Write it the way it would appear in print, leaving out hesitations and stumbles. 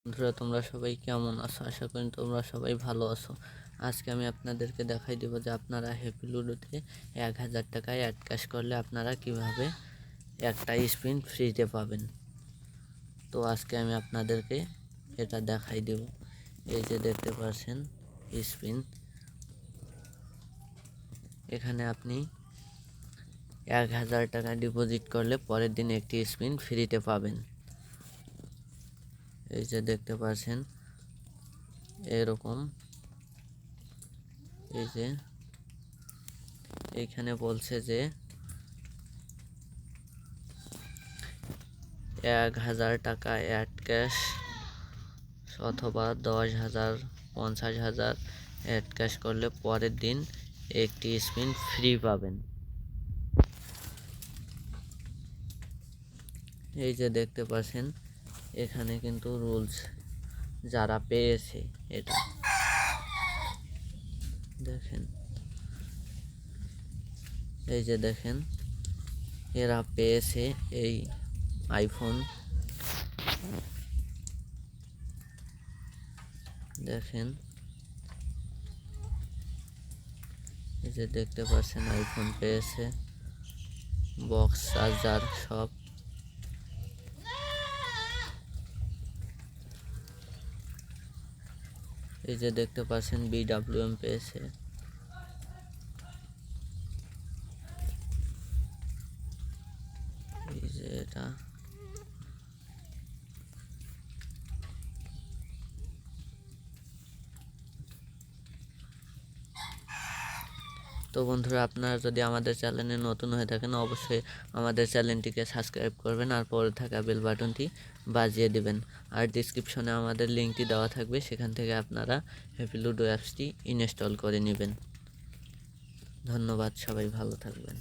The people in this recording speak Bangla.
বন্ধুরা, তোমরা সবাই কেমন আছো? আশা করি তোমরা সবাই ভালো আছো। আজকে আমি আপনাদেরকে দেখাই দেবো যে আপনারা হ্যাপি লুডোতে 1000 টাকায় অ্যাড ক্যাশ করলে আপনারা কিভাবে একটা স্পিন ফ্রিতে পাবেন। তো আজকে আমি আপনাদেরকে এটা দেখাই দেব। এই যে দেখতে পাচ্ছেন স্পিন, এখানে আপনি 1000 টাকা ডিপোজিট করলে পরের দিন একটি স্পিন ফ্রিতে পাবেন। এই যে দেখতে পাচ্ছেন এরকম, এই যে এইখানে বলছে যে 1000 টাকা অ্যাড ক্যাশ অথবা 10,000, 50,000 অ্যাড ক্যাশ করলে পরের দিন একটি স্পিন ফ্রি পাবেন। এই যে দেখতে পাচ্ছেন এখানে কিন্তু রুলস, যারা পেয়েছে এটা দেখেন, এই যে দেখেন এরা পেয়েছে এই আইফোন, দেখেন এই যে দেখতে পাচ্ছেন আইফোন পেয়েছে, বক্স, চার্জার সব। এই যে দেখতে পাচ্ছেন BWM পেয়েছে। এই যে এটা, তো বন্ধুরা, আপনারা যদি আমাদের চ্যানেলে নতুন হয়ে থাকেন অবশ্যই আমাদের চ্যানেলটিকে সাবস্ক্রাইব করবেন আর পরে থাকা বেল বাটনটি বাজিয়ে দেবেন। আর ডিসক্রিপশনে আমাদের লিঙ্কটি দেওয়া থাকবে, সেখান থেকে আপনারা হ্যাপি লুডো অ্যাপসটি ইনস্টল করে নেবেন। ধন্যবাদ, সবাই ভালো থাকবেন।